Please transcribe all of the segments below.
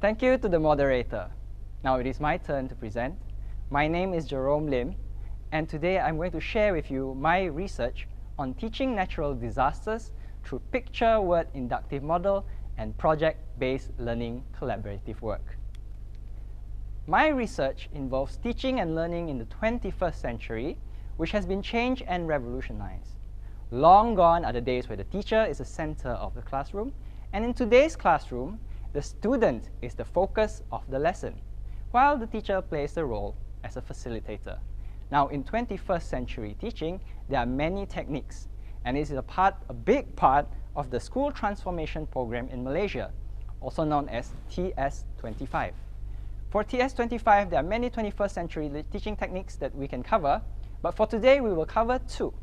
Thank you to the moderator. Now it is my turn to present. My name is Jerome Lim, and today I'm going to share with you my research on teaching natural disasters through picture-word inductive model and project-based learning collaborative work. My research involves teaching and learning in the 21st century, which has been changed and revolutionized. Long gone are the days where the teacher is the center of the classroom, and in today's classroom, the student is the focus of the lesson, while the teacher plays the role as a facilitator. Now, in 21st century teaching, there are many techniques, and this is a big part of the School Transformation Program in Malaysia, also known as TS25. For TS25, there are many 21st century teaching techniques that we can cover, but for today, we will cover two.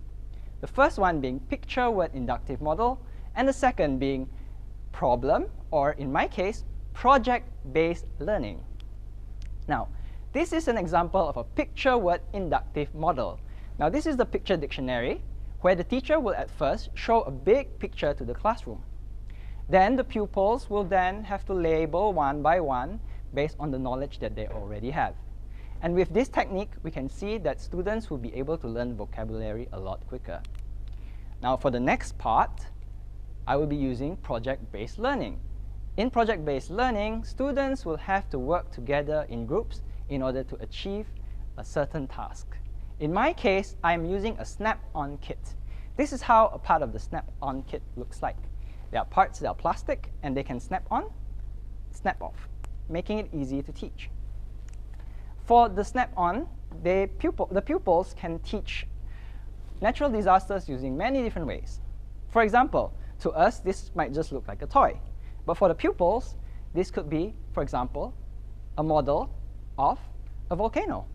The first one being picture-word inductive model, and the second being problem, or in my case, project-based learning. Now, this is an example of a picture-word inductive model. Now, this is the picture dictionary, where the teacher will at first show a big picture to the classroom. Then the pupils will then have to label one by one based on the knowledge that they already have. And with this technique, we can see that students will be able to learn vocabulary a lot quicker. Now, for the next part, I will be using project-based learning. In project-based learning, students will have to work together in groups in order to achieve a certain task. In my case, I'm using a snap-on kit. This is how a part of the snap-on kit looks like. There are parts that are plastic, and they can snap on, snap off, making it easy to teach. For the snap-on, the pupils can teach natural disasters using many different ways. For example, to us, this might just look like a toy. But for the pupils, this could be, for example, a model of a volcano.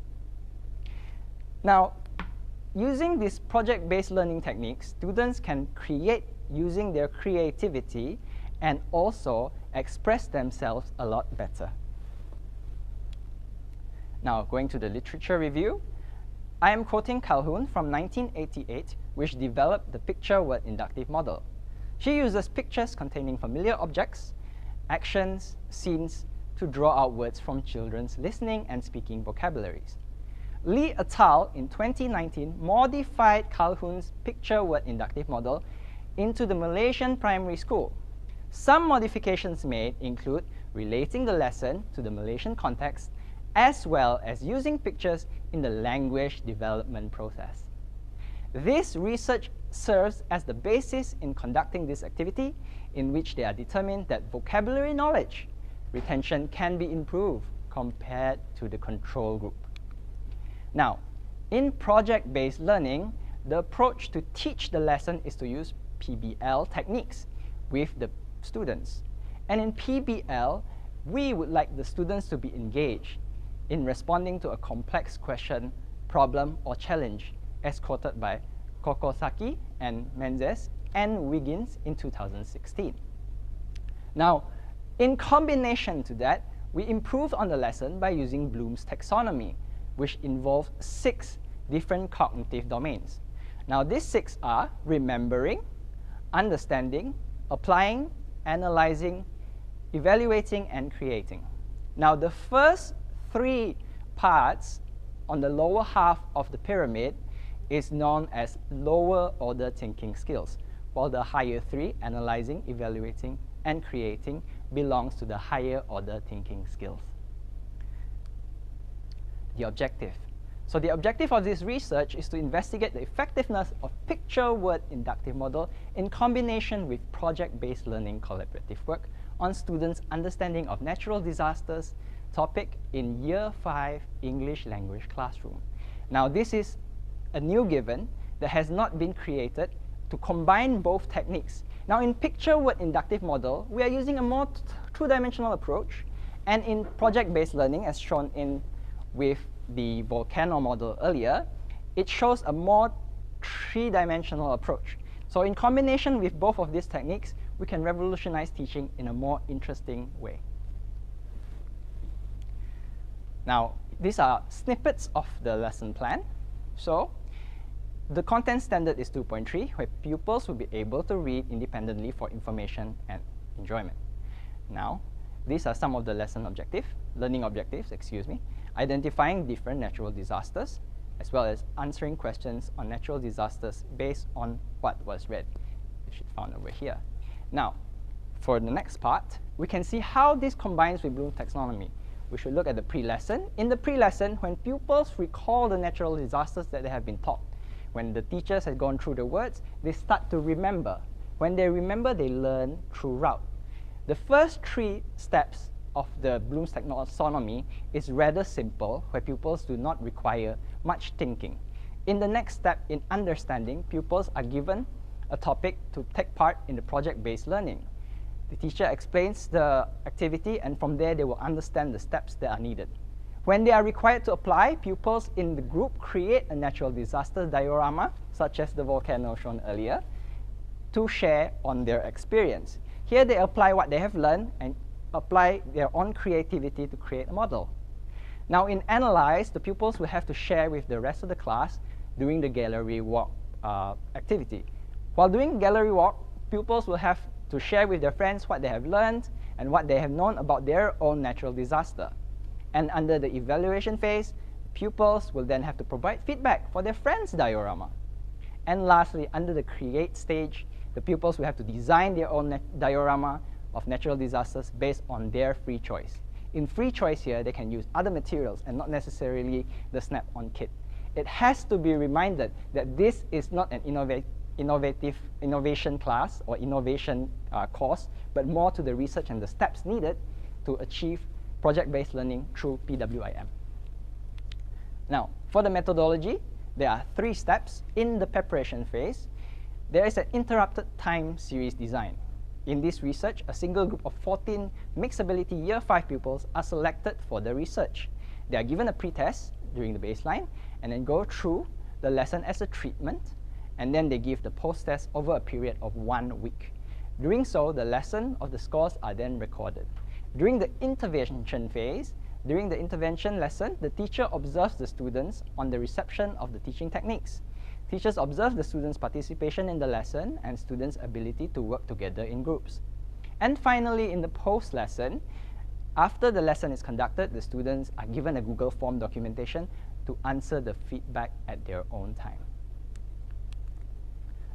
Now, using these project-based learning techniques, students can create using their creativity and also express themselves a lot better. Now, going to the literature review, I am quoting Calhoun from 1988, which developed the picture-word inductive model. She uses pictures containing familiar objects, actions, scenes to draw out words from children's listening and speaking vocabularies. Lee et al. In 2019 modified Calhoun's picture-word inductive model into the Malaysian primary school. Some modifications made include relating the lesson to the Malaysian context, as well as using pictures in the language development process. This research serves as the basis in conducting this activity, in which they are determined that vocabulary knowledge retention can be improved compared to the control group. Now, in project-based learning, the approach to teach the lesson is to use PBL techniques with the students. And in PBL, we would like the students to be engaged in responding to a complex question, problem, or challenge, as quoted by Kokosaki and Menzies and Wiggins in 2016. Now, in combination to that, we improved on the lesson by using Bloom's taxonomy, which involves 6 different cognitive domains. Now, these 6 are remembering, understanding, applying, analyzing, evaluating, and creating. Now, the first 3 parts on the lower half of the pyramid is known as lower order thinking skills, while the higher 3, analyzing, evaluating, and creating, belongs to the higher order thinking skills. The objective. So the objective of this research is to investigate the effectiveness of picture-word inductive model in combination with project-based learning collaborative work on students' understanding of natural disasters topic in Year 5 English language classroom. Now, this is a new given that has not been created to combine both techniques. Now, in picture-word inductive model, we are using a more two-dimensional approach, and in project-based learning, as shown with the volcano model earlier, it shows a more three-dimensional approach. So in combination with both of these techniques, we can revolutionize teaching in a more interesting way. Now, these are snippets of the lesson plan. So the content standard is 2.3, where pupils will be able to read independently for information and enjoyment. Now, These are some of the learning objectives, identifying different natural disasters, as well as answering questions on natural disasters based on what was read, which is found over here. Now, for the next part, we can see how this combines with Bloom's taxonomy. We should look at the pre-lesson. In the pre-lesson, when pupils recall the natural disasters that they have been taught, when the teachers have gone through the words, they start to remember. When they remember, they learn throughout. The first 3 steps of the Bloom's taxonomy is rather simple, where pupils do not require much thinking. In the next step, in understanding, pupils are given a topic to take part in the project-based learning. The teacher explains the activity, and from there they will understand the steps that are needed. When they are required to apply, pupils in the group create a natural disaster diorama, such as the volcano shown earlier, to share on their experience. Here they apply what they have learned and apply their own creativity to create a model. Now in Analyze, the pupils will have to share with the rest of the class during the gallery walk activity. While doing gallery walk, pupils will have to share with their friends what they have learned and what they have known about their own natural disaster. And under the evaluation phase, pupils will then have to provide feedback for their friends' diorama. And lastly, under the create stage, the pupils will have to design their own diorama of natural disasters based on their free choice. In free choice here, they can use other materials and not necessarily the snap-on kit. It has to be reminded that this is not an innovation class or innovation course, but more to the research and the steps needed to achieve project-based learning through PWIM. Now, for the methodology, there are 3 steps. In the preparation phase, there is an interrupted time series design. In this research, a single group of 14 mixed ability Year 5 pupils are selected for the research. They are given a pre-test during the baseline, and then go through the lesson as a treatment, and then they give the post-test over a period of 1 week. Doing so, the lesson of the scores are then recorded. During the intervention phase, during the intervention lesson, the teacher observes the students on the reception of the teaching techniques. Teachers observe the students' participation in the lesson and students' ability to work together in groups. And finally, in the post-lesson, after the lesson is conducted, the students are given a Google Form documentation to answer the feedback at their own time.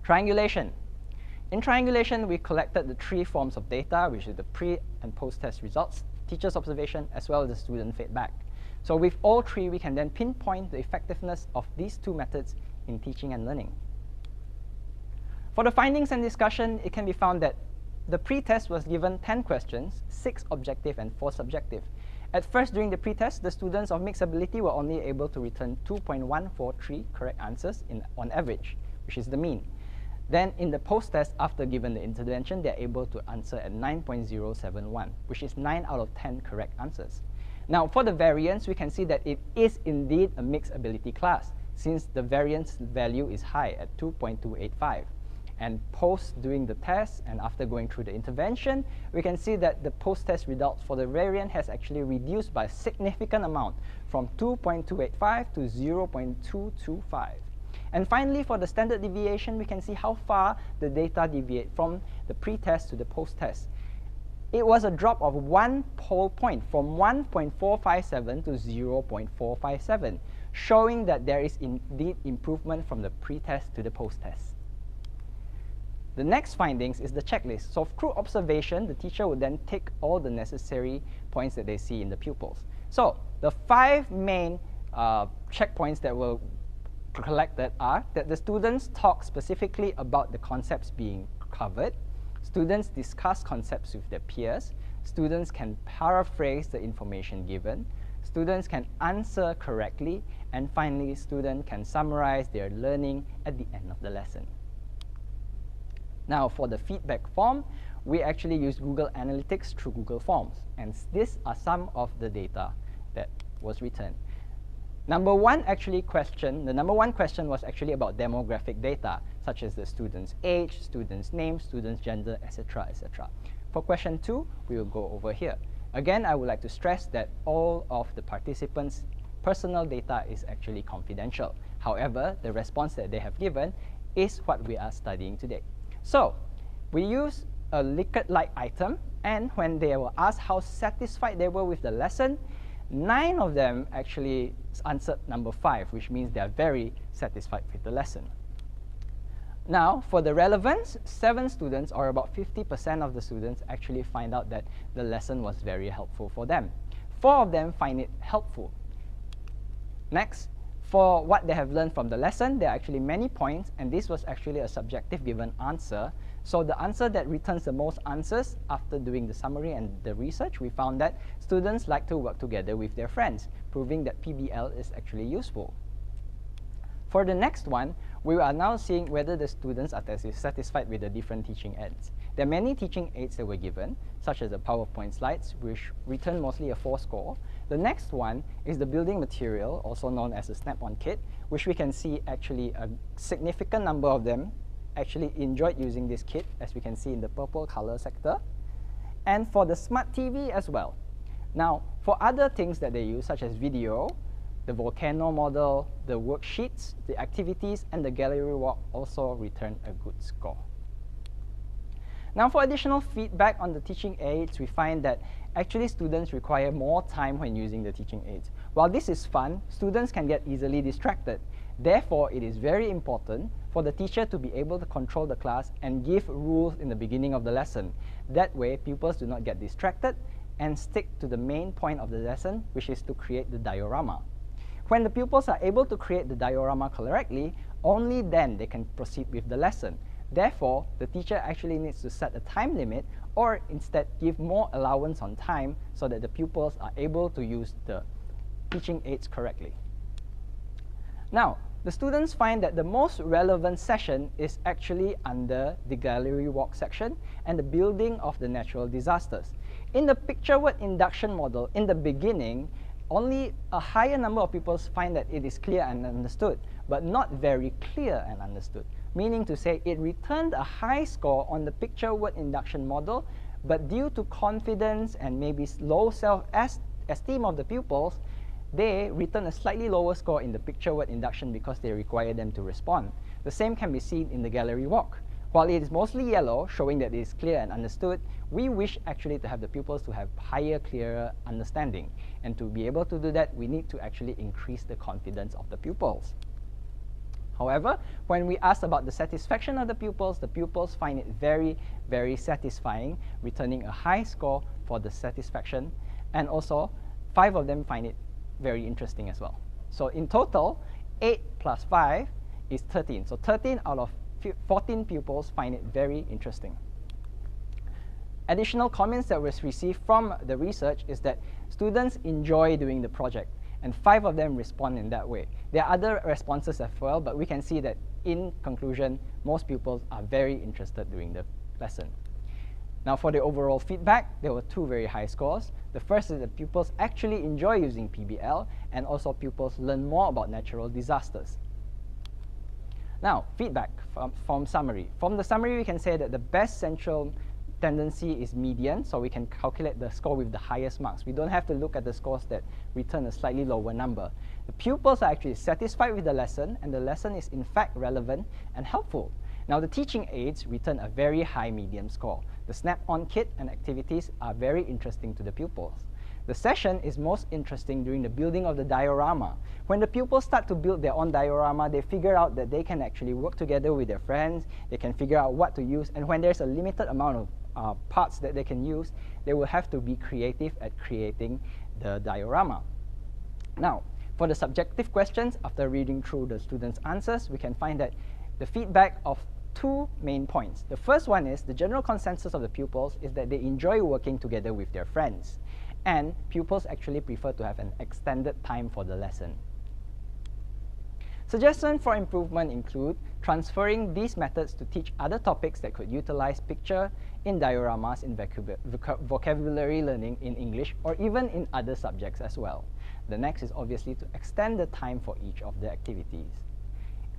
Triangulation. In triangulation, we collected the 3 forms of data, which is the pre- and post-test results, teacher's observation, as well as the student feedback. So with all 3, we can then pinpoint the effectiveness of these 2 methods in teaching and learning. For the findings and discussion, it can be found that the pre-test was given 10 questions, 6 objective and 4 subjective. At first, during the pre-test, the students of mixed ability were only able to return 2.143 correct answers on average, which is the mean. Then in the post-test, after given the intervention, they are able to answer at 9.071, which is 9 out of 10 correct answers. Now, for the variance, we can see that it is indeed a mixed ability class, since the variance value is high at 2.285. And post doing the test and after going through the intervention, we can see that the post-test results for the variance has actually reduced by a significant amount from 2.285 to 0.225. And finally, for the standard deviation, we can see how far the data deviate from the pre-test to the post-test. It was a drop of 1 whole point from 1.457 to 0.457, showing that there is indeed improvement from the pre-test to the post-test. The next findings is the checklist. So through observation, the teacher would then take all the necessary points that they see in the pupils. So the 5 main checkpoints that were collected are that the students talk specifically about the concepts being covered, students discuss concepts with their peers, students can paraphrase the information given, students can answer correctly, and finally, students can summarize their learning at the end of the lesson. Now, for the feedback form, we actually use Google Analytics through Google Forms, and these are some of the data that was returned. The number one question was actually about demographic data, such as the student's age, student's name, student's gender, etc., etc. For question 2, we will go over here. Again, I would like to stress that all of the participants' personal data is actually confidential. However, the response that they have given is what we are studying today. So, we use a Likert-like item And when they were asked how satisfied they were with the lesson, 9 of them actually answered number 5, which means they are very satisfied with the lesson. Now, for the relevance, 7 students, or about 50% of the students, actually find out that the lesson was very helpful for them. 4 of them find it helpful. Next, for what they have learned from the lesson, there are actually many points, and this was actually a subjective given answer. So the answer that returns the most answers after doing the summary and the research, we found that students like to work together with their friends, proving that PBL is actually useful. For the next one, we are now seeing whether the students are satisfied with the different teaching aids. There are many teaching aids that were given, such as the PowerPoint slides, which return mostly a 4 score. The next one is the building material, also known as a snap-on kit, which we can see actually a significant number of them actually enjoyed using this kit, as we can see in the purple color sector. And for the smart TV as well. Now, for other things that they use, such as video, the volcano model, the worksheets, the activities, and the gallery walk also return a good score. Now, for additional feedback on the teaching aids, we find that actually students require more time when using the teaching aids. While this is fun, students can get easily distracted. Therefore, it is very important for the teacher to be able to control the class and give rules in the beginning of the lesson. That way, pupils do not get distracted and stick to the main point of the lesson, which is to create the diorama. When the pupils are able to create the diorama correctly, only then they can proceed with the lesson. Therefore, the teacher actually needs to set a time limit, or instead give more allowance on time so that the pupils are able to use the teaching aids correctly. Now, the students find that the most relevant session is actually under the gallery walk section and the building of the natural disasters. In the picture word induction model, in the beginning, only a higher number of people find that it is clear and understood, but not very clear and understood. Meaning to say, it returned a high score on the picture word induction model, but due to confidence and maybe low self-esteem of the pupils, they return a slightly lower score in the picture word induction because they require them to respond. The same can be seen in the gallery walk. While it is mostly yellow, showing that it is clear and understood, we wish actually to have the pupils to have higher, clearer understanding. And to be able to do that, we need to actually increase the confidence of the pupils. However, when we ask about the satisfaction of the pupils find it very, very satisfying, returning a high score for the satisfaction, and also 5 of them find it very interesting as well. So in total, 8 plus 5 is 13. So 13 out of 14 pupils find it very interesting. Additional comments that was received from the research is that students enjoy doing the project, and 5 of them respond in that way. There are other responses as well, but we can see that in conclusion, most pupils are very interested during the lesson. Now, for the overall feedback, there were 2 very high scores. The first is that pupils actually enjoy using PBL, and also pupils learn more about natural disasters. Now, feedback from summary. From the summary, we can say that the best central tendency is median, so we can calculate the score with the highest marks. We don't have to look at the scores that return a slightly lower number. The pupils are actually satisfied with the lesson, and the lesson is in fact relevant and helpful. Now, the teaching aids return a very high medium score. The snap-on kit and activities are very interesting to the pupils. The session is most interesting during the building of the diorama. When the pupils start to build their own diorama, they figure out that they can actually work together with their friends, they can figure out what to use, and when there's a limited amount of parts that they can use, they will have to be creative at creating the diorama. Now, for the subjective questions, after reading through the students' answers, we can find that the feedback of 2 main points. The first one is the general consensus of the pupils is that they enjoy working together with their friends, and pupils actually prefer to have an extended time for the lesson. Suggestions for improvement include transferring these methods to teach other topics that could utilize picture in dioramas in vocabulary learning in English, or even in other subjects as well. The next is obviously to extend the time for each of the activities.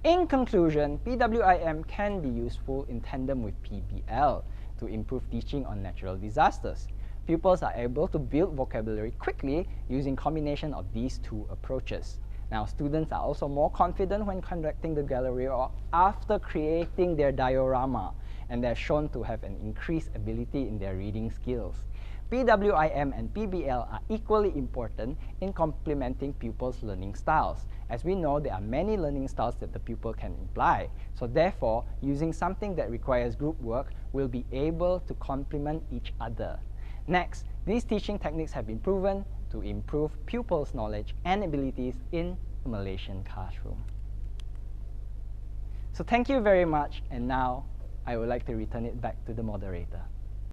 In conclusion, PWIM can be useful in tandem with PBL to improve teaching on natural disasters. Pupils are able to build vocabulary quickly using combination of these 2 approaches. Now, students are also more confident when conducting the gallery or after creating their diorama, and they're shown to have an increased ability in their reading skills. PWIM and PBL are equally important in complementing pupils' learning styles. As we know, there are many learning styles that the pupil can imply. So therefore, using something that requires group work will be able to complement each other. Next, these teaching techniques have been proven to improve pupils' knowledge and abilities in the Malaysian classroom. So thank you very much, and now I would like to return it back to the moderator.